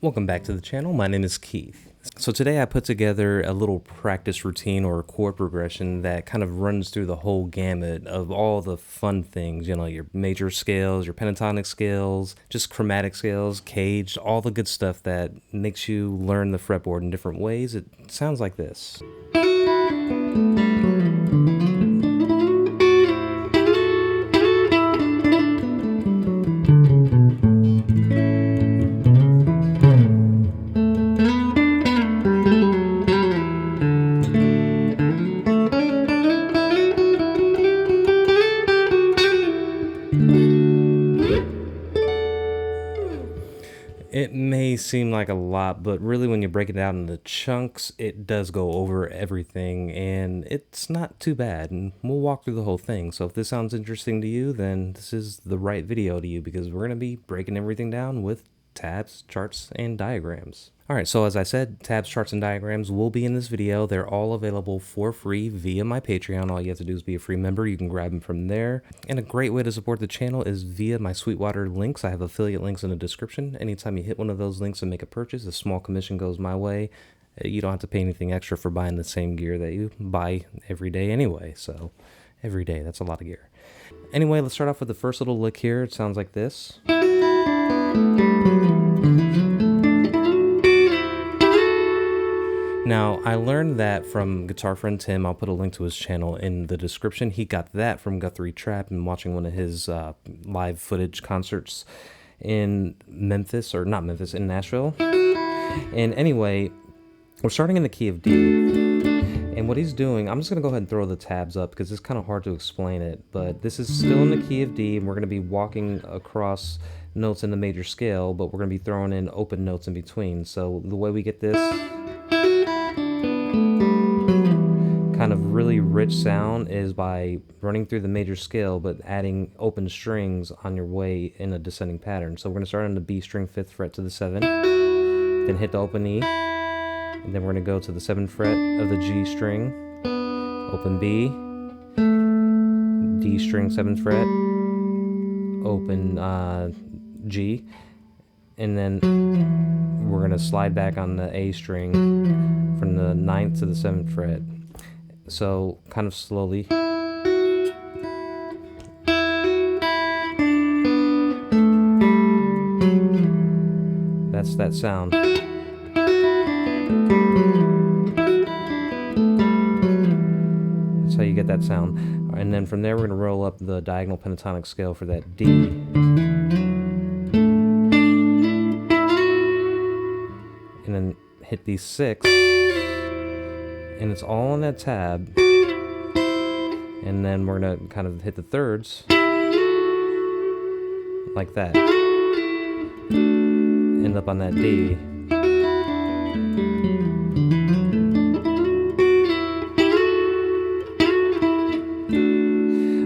Welcome back to the channel. My name is Keith. So today I put together a little practice routine or chord progression that kind of runs through the whole gamut of all the fun things, you know, your major scales, your pentatonic scales, just chromatic scales, caged, all the good stuff that makes you learn the fretboard in different ways. It sounds like this. It may seem like a lot, but really when you break it down into chunks, it does go over everything, and it's not too bad, and we'll walk through the whole thing. So if this sounds interesting to you, then this is the right video to you, because we're going to be breaking everything down with tabs, charts, and diagrams. Alright, so as I said, tabs, charts, and diagrams will be in this video. They're all available for free via my Patreon. All you have to do is be a free member. You can grab them from there. And a great way to support the channel is via my Sweetwater links. I have affiliate links in the description. Anytime you hit one of those links and make a purchase, a small commission goes my way. You don't have to pay anything extra for buying the same gear that you buy every day anyway. So, every day, that's a lot of gear. Anyway, let's start off with the first little lick here. It sounds like this. Now, I learned that from guitar friend Tim. I'll put a link to his channel in the description. He got that from Guthrie Trapp and watching one of his live footage concerts in Memphis, or not Memphis, in Nashville. And anyway, we're starting in the key of D. And what he's doing, I'm just going to go ahead and throw the tabs up because it's kind of hard to explain it. But this is still in the key of D, and we're going to be walking across notes in the major scale, but we're going to be throwing in open notes in between. So the way we get this kind of really rich sound is by running through the major scale but adding open strings on your way in a descending pattern. So we're going to start on the B string 5th fret to the 7th, then hit the open E, and then we're going to go to the 7th fret of the G string, open B, D string 7th fret, open G, and then we're going to slide back on the A string from the 9th to the 7th fret. So, kind of slowly. That's that sound. That's how you get that sound. And then from there we're going to roll up the diagonal pentatonic scale for that D. And then hit these 6. And it's all on that tab, and then we're gonna kind of hit the thirds like that, end up on that D,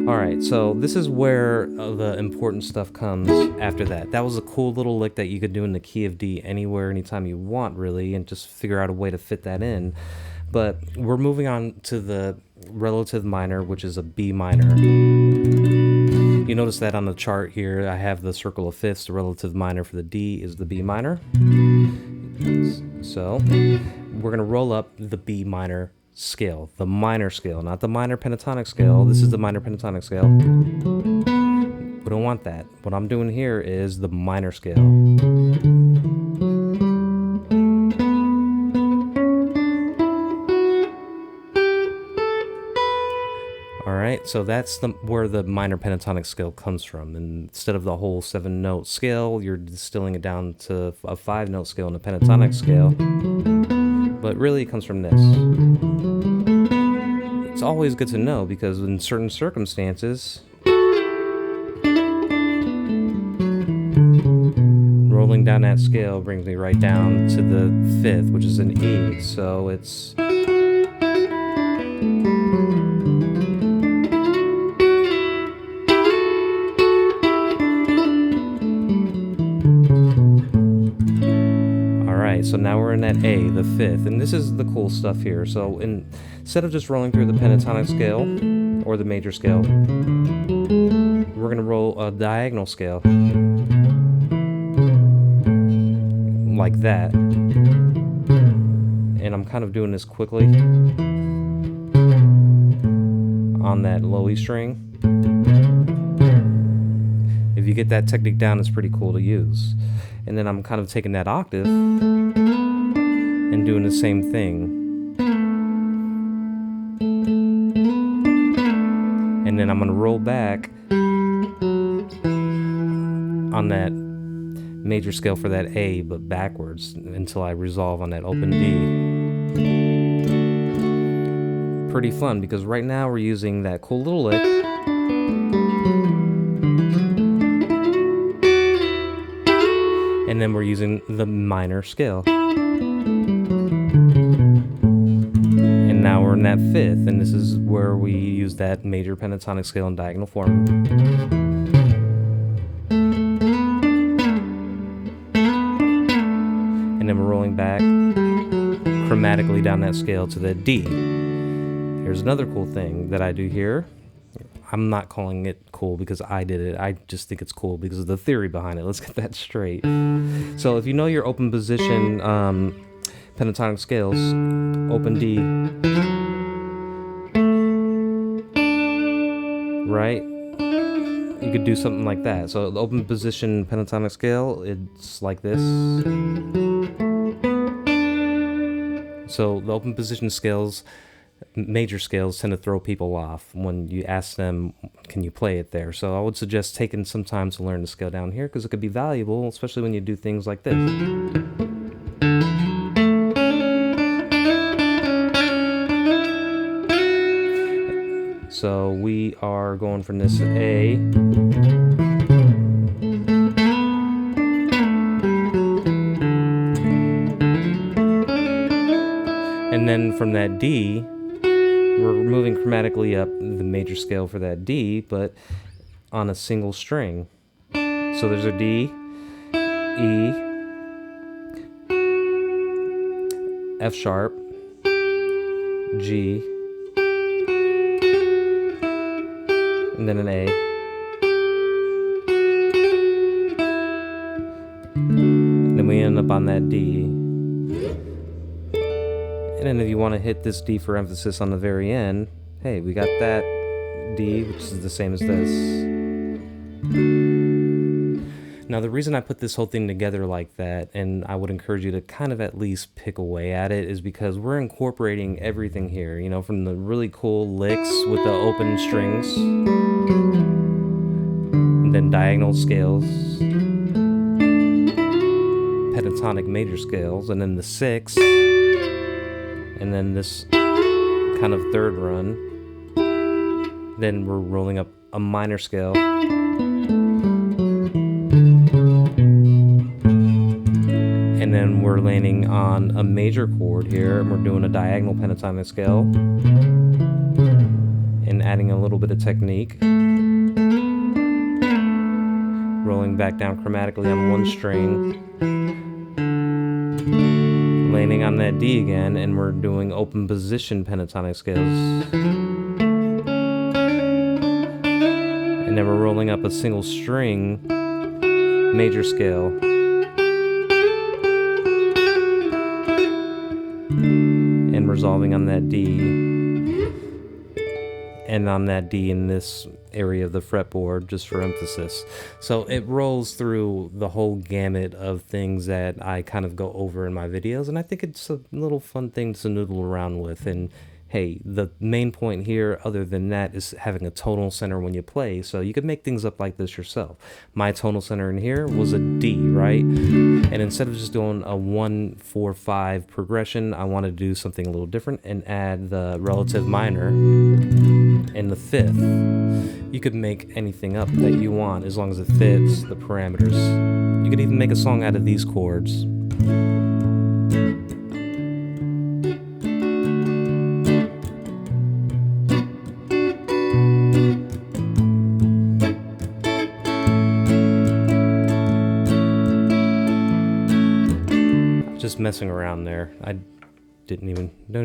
alright, so this is where the important stuff comes after that. That was a cool little lick that you could do in the key of D anywhere, anytime you want, really, and just figure out a way to fit that in. But we're moving on to the relative minor, which is a B minor. You notice that on the chart here, I have the circle of fifths. The relative minor for the D is the B minor. So we're going to roll up the B minor scale, the minor scale, not the minor pentatonic scale. This is the minor pentatonic scale. We don't want that. What I'm doing here is the minor scale. Alright, so that's where the minor pentatonic scale comes from. And instead of the whole 7-note scale, you're distilling it down to a 5-note scale and a pentatonic scale. But really it comes from this. It's always good to know because in certain circumstances, rolling down that scale brings me right down to the 5th, which is an E. So it's... So now we're in that A, the 5th, and this is the cool stuff here. So instead of just rolling through the pentatonic scale or the major scale, we're going to roll a diagonal scale. like that. And I'm kind of doing this quickly on that low E string. If you get that technique down, it's pretty cool to use. And then I'm kind of taking that octave and doing the same thing. And then I'm going to roll back on that major scale for that A, but backwards until I resolve on that open D. Pretty fun, because right now we're using that cool little lick. And then we're using the minor scale. And now we're in that fifth, and this is where we use that major pentatonic scale in diagonal form. And then we're rolling back chromatically down that scale to the D. Here's another cool thing that I do here. I'm not calling it cool because I did it. I just think it's cool because of the theory behind it. Let's get that straight. So if you know your open position pentatonic scales, open D, right? You could do something like that. So the open position pentatonic scale, it's like this. So the open position scales, major scales, tend to throw people off when you ask them, can you play it there? So I would suggest taking some time to learn the scale down here, because it could be valuable, especially when you do things like this. So we are going from this A and then from that D, we're moving chromatically up the major scale for that D, but on a single string. So there's a D, E, F sharp, G, and then an A. And then we end up on that D. And then if you want to hit this D for emphasis on the very end, hey, we got that D, which is the same as this. Now, the reason I put this whole thing together like that, and I would encourage you to kind of at least pick away at it, is because we're incorporating everything here, you know, from the really cool licks with the open strings, and then diagonal scales, pentatonic major scales, and then the sixth, and then this kind of third run. Then we're rolling up a minor scale, and then we're landing on a major chord here, and we're doing a diagonal pentatonic scale and adding a little bit of technique, rolling back down chromatically on one string, landing on that D again, and we're doing open position pentatonic scales. And then we're rolling up a single string major scale. And resolving on that D. And on that D in this area of the fretboard, just for emphasis. So it rolls through the whole gamut of things that I kind of go over in my videos, and I think it's a little fun thing to noodle around with. And hey, the main point here, other than that, is having a tonal center when you play, so you could make things up like this yourself. My tonal center in here was a D, right? And instead of just doing a 1, 4, 5 progression, I want to do something a little different and add the relative minor in the fifth. You could make anything up that you want as long as it fits the parameters. You could even make a song out of these chords. Just messing around there. don't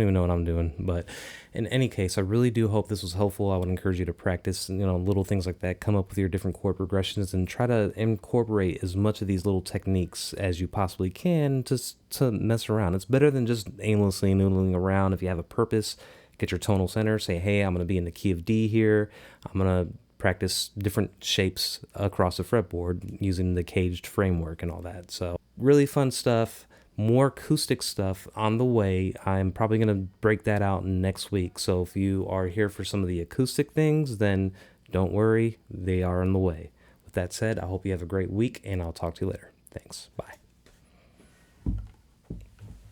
even know what I'm doing. But in any case, I really do hope this was helpful. I would encourage you to practice, little things like that. Come up with your different chord progressions and try to incorporate as much of these little techniques as you possibly can just to mess around. It's better than just aimlessly noodling around. If you have a purpose, get your tonal center. Say, hey, I'm going to be in the key of D here. I'm going to practice different shapes across the fretboard using the caged framework and all that. So really fun stuff. More acoustic stuff on the way. I'm probably going to break that out next week. So if you are here for some of the acoustic things, then don't worry, they are on the way. With that said, I hope you have a great week, and I'll talk to you later. Thanks. Bye.